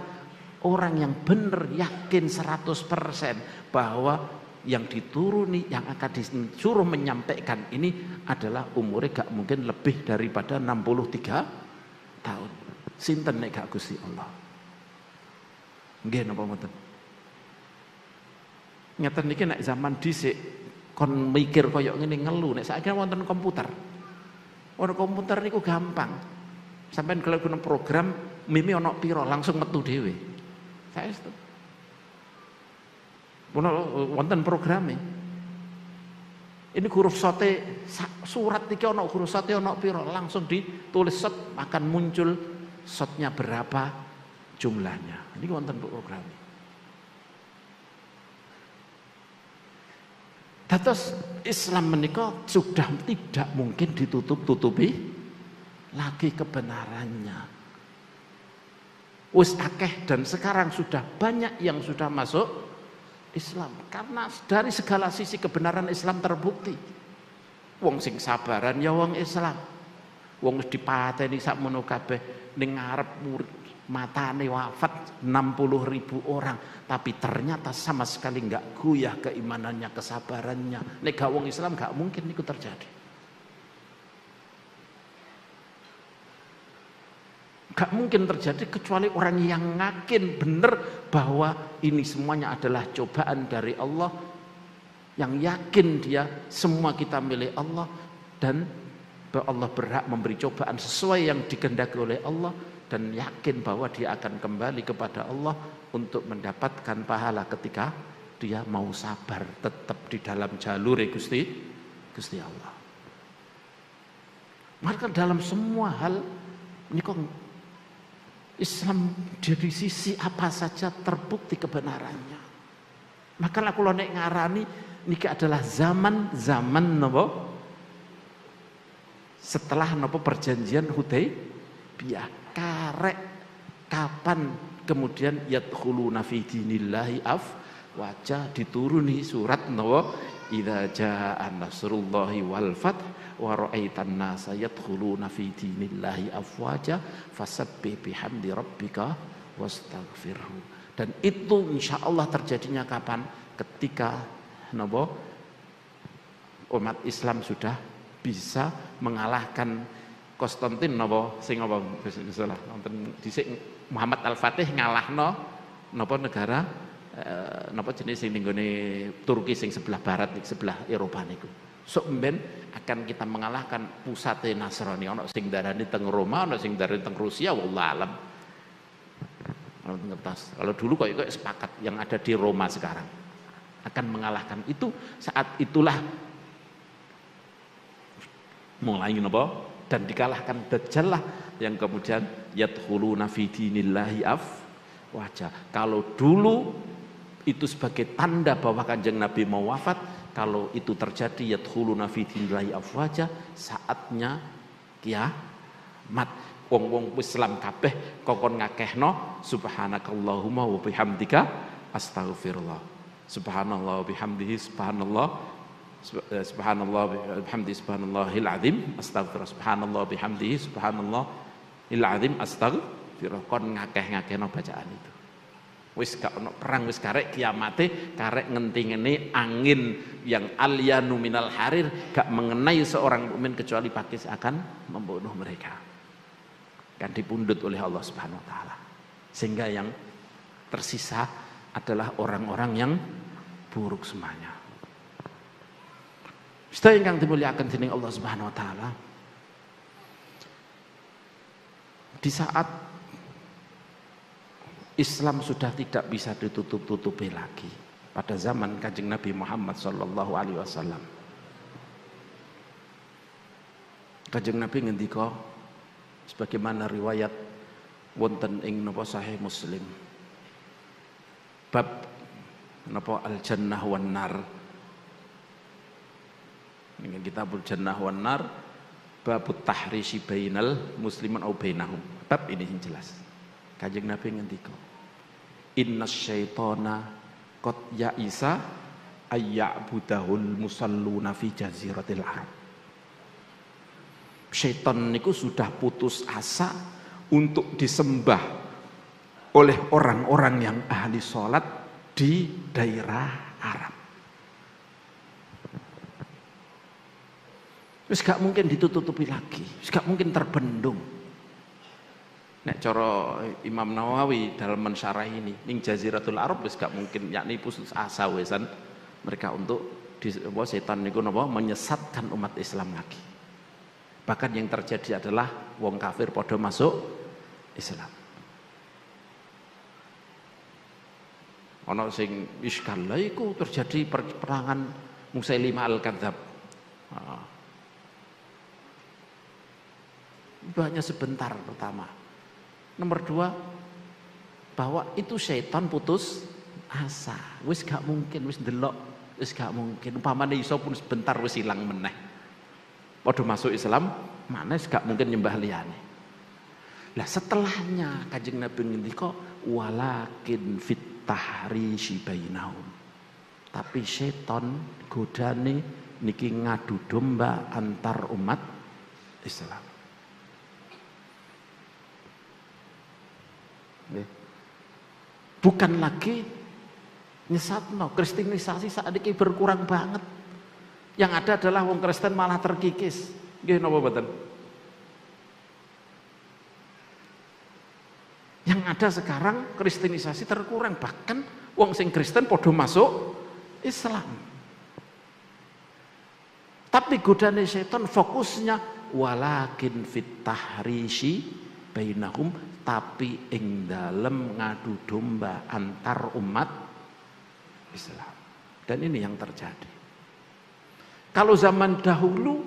orang yang benar yakin 100% bahwa yang dituruni, yang akan disuruh menyampaikan ini adalah umurnya gak mungkin lebih daripada 63 tahun. Sinten nek gak Gusti Allah. Nggih napa mboten? Ngeten niki nek zaman dhisik kon mikir koyok ngene ngelu, nek saiki wonten komputer. Ono komputer niku gampang. Sampeyan kalau guna program mimi ono piro langsung metu dhewe. Saestu. Wonten programe. Ini huruf sote surat iki ono huruf sote ono piro langsung ditulis set akan muncul shotnya berapa jumlahnya. Ini wonten programe. Dados Islam menika sudah tidak mungkin ditutup-tutupi lagi kebenarannya. Wis akeh dan sekarang sudah banyak yang sudah masuk Islam karena dari segala sisi kebenaran Islam terbukti. Wong sing sabaran ya wong Islam. Wong wis dipateni sakmono kabeh ning ngarep matane wafat 60.000 orang, tapi ternyata sama sekali enggak goyah keimanannya, kesabarannya. Nek gak wong Islam gak mungkin niku terjadi. Gak mungkin terjadi kecuali orang yang yakin benar bahwa ini semuanya adalah cobaan dari Allah, yang yakin dia semua kita milik Allah dan bahwa Allah berhak memberi cobaan sesuai yang dikehendaki oleh Allah, dan yakin bahwa dia akan kembali kepada Allah untuk mendapatkan pahala ketika dia mau sabar tetap di dalam jalur Gusti Allah. Maka dalam semua hal ini kok Islam dari sisi apa saja terbukti kebenarannya. Maka aku nek ngarani niki adalah zaman napa? Setelah napa perjanjian Hudaybiyah. Karek kapan kemudian yadkhuluna fi dinillahi afwaja, dituruni surat napa? Idza jaa nasrullahi wal fath wa ra'aitan nasa yadkhuluna fi dinillahi afwaja fasabbih bihamdi rabbika wastaghfirhu. Dan itu insyaallah terjadinya kapan? Ketika napa? Umat Islam sudah bisa mengalahkan Konstantin napa sing apa salah wonten dhisik Muhammad Al-Fatih ngalahno napa negara napa jenis sing nggone Turki sing sebelah barat sebelah Eropa niku. Sok mben akan kita mengalahkan pusate Nasrani, ana sing darani teng Roma, ana sing darani teng Rusia, wallahu alam. Kalau dulu kok sepakat yang ada di Roma sekarang akan mengalahkan itu. Saat itulah mulai napa dan dikalahkan Dajjal lah yang kemudian yadkhuluna fi dinillahi afwaja. Kalau dulu itu sebagai tanda bahwa Kanjeng Nabi mau wafat, kalau itu terjadi yadkhuluna fi dinillahi afwaja, saatnya kiamat. Wong-wong Islam kabeh kokon ngakehno subhanakallahumma wa bihamdika astaghfirullah. Subhanallah wa bihamdihi subhanallah bihamdi subhanallahil azim astagfirullah, subhanallah bihamdihi subhanallahil azim astagfirullah. Kon ngakeh-ngakehno bacaan itu. Wis gak ono perang, wis karek kiamate, karek ngentingene angin yang alyanu minal harir, gak mengenai seorang mukmin kecuali pasti akan membunuh mereka. Kan dipundhut oleh Allah Subhanahu wa taala. Sehingga yang tersisa adalah orang-orang yang buruk semuanya. Sedaya ingkang dimulyakaken dening Allah Subhanahu wa taala. Di saat Islam sudah tidak bisa ditutup-tutupi lagi pada zaman Kanjeng Nabi Muhammad sallallahu alaihi wasallam. Kanjeng Nabi ngendika sebagaimana riwayat wonten ing napa Sahih Muslim. Bab napa al-jannah wan nar. Ini kitabul jannah wan nar, babut tahrisi bainal muslimin au bainahum. Bab ini yang jelas. Kanjeng Nabi ngendika, innas syaitana qad ya'isa ayya'budahul musalluna fi jaziratil arab. Syaitan niku sudah putus asa untuk disembah oleh orang-orang yang ahli sholat di daerah Arab. Wis gak mungkin ditutupi lagi, wis gak mungkin terbendung. Nek cara Imam Nawawi dalam mensyarah ini, ning Jaziratul Arab wis gak mungkin, yakni putus asa wesan mereka untuk setan niku napa menyesatkan umat Islam lagi. Bahkan yang terjadi adalah wong kafir padha masuk Islam. Ana sing iskal lha iku terjadi peperangan Musailimah Al-Kadzab. Itu hanya sebentar pertama. Nomor dua, bahwa itu syaitan putus asa. Wis gak mungkin, wis ndelok Wis gak mungkin. Umpamane iso pun sebentar wis ilang meneh. Padha masuk Islam, mana gak mungkin nyembah liyane. Lah setelahnya Kanjeng Nabi ngendika walakin fit tahrishi bainahum. Tapi setan godane niki ngadu domba antar umat Islam. Bukan lagi nyesatno, kristenisasi saat ini berkurang banget. Yang ada adalah wong Kristen malah terkikis. Nggih napa mboten? Yang ada sekarang kristenisasi terkurang, bahkan wong sing Kristen podo masuk Islam. Tapi godane setan fokusnya walakin fit tahrishi bainahum, tapi ing dalem ngadu domba antar umat Islam. Dan ini yang terjadi. Kalau zaman dahulu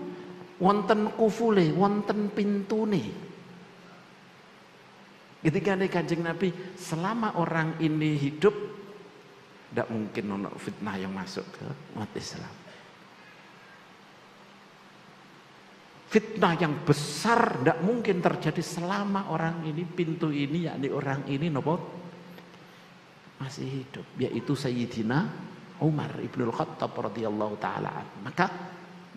wonten kufule, wonten pintune. Ketika Kanjeng Nabi, selama orang ini hidup, tidak mungkin ono fitnah yang masuk ke umat Islam. Fitnah yang besar tidak mungkin terjadi selama orang ini, pintu ini, yakni orang ini nopo masih hidup, yaitu Sayyidina Umar ibnul Khattab radhiyallahu taala. Maka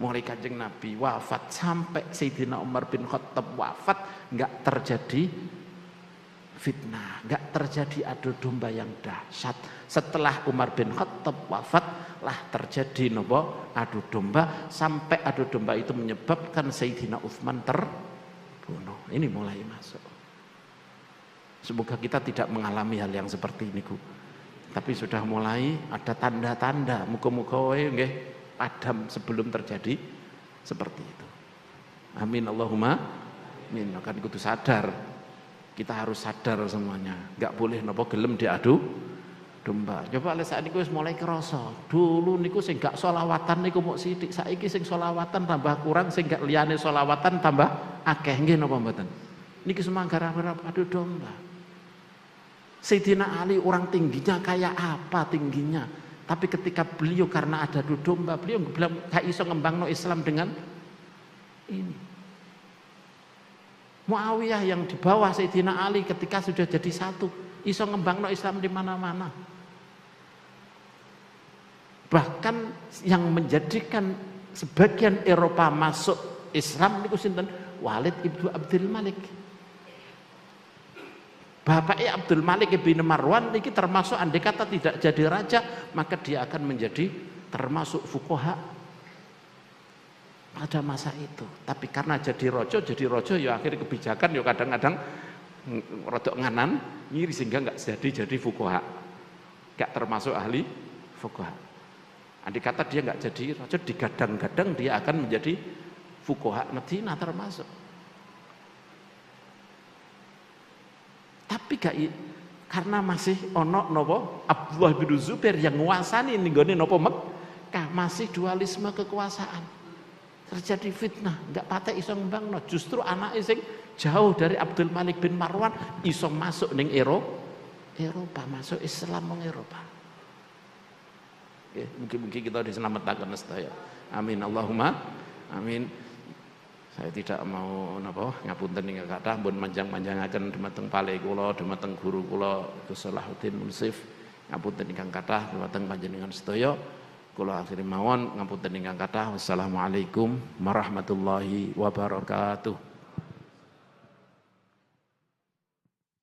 mulai Kanjeng Nabi wafat sampai Sayyidina Umar bin Khattab wafat, enggak terjadi fitnah, enggak terjadi adu domba yang dahsyat. Setelah Umar bin Khattab wafat lah terjadi nopo adu domba, sampai adu domba itu menyebabkan Sayyidina Utsman terbunuh. Ini mulai masuk. Semoga kita tidak mengalami hal yang seperti ini, Bu. Tapi sudah mulai ada tanda-tanda, muga-muga nggih padam sebelum terjadi seperti itu. Amin Allahumma amin. Kan kudu sadar. Kita harus sadar semuanya. Enggak boleh napa gelem diadu domba. Coba lek saat niku wis mulai kerasa. Dulu niku sing gak selawatan niku muk sithik, saiki sing selawatan tambah kurang, sing gak liyane selawatan tambah akeh. Nggih napa mboten? Niki semua gara-gara adu domba. Sayyidina Ali orang tingginya kayak apa tingginya, tapi ketika beliau karena ada adu domba, beliau bilang gak iso ngembangno Islam dengan ini. Muawiyah yang di bawah Sayyidina Ali ketika sudah jadi satu, iso ngembangno Islam di mana-mana. Bahkan yang menjadikan sebagian Eropa masuk Islam niku sinten? Walid ibnu Abdul Malik. Bapaknya Abdul Malik bin Marwan ini termasuk andai kata tidak jadi raja, maka dia akan menjadi termasuk fuqaha pada masa itu. Tapi karena jadi rojo ya akhirnya kebijakan ya kadang-kadang rodok nganan ngiri sehingga nggak jadi fuqaha, nggak termasuk ahli fuqaha. Andai kata dia nggak jadi rojo, digadang-gadang dia akan menjadi fuqaha Madinah termasuk. Tapi karena masih ono nopo Abdullah bin Zubair yang nguasani ninggone nopo Mekah, masih dualisme kekuasaan. Terjadi fitnah, enggak patek iso ngembangno. Justru anak sing jauh dari Abdul Malik bin Marwan iso masuk ning Eropa, masuk Islam ning Eropa. Oke, mungkin kita diselamatkan sedaya. Amin Allahumma amin. Saya tidak mau ngapunten ing kathah pun manjang-manjangaken dumateng pale kula, dumateng guru kula Gus Salahuddin Munsif. Ngapunten ingkang kathah dumateng panjenengan sedaya. Kula akhiri mawon ngapunten ingkang kathah. Wassalamualaikum warahmatullahi wabarakatuh.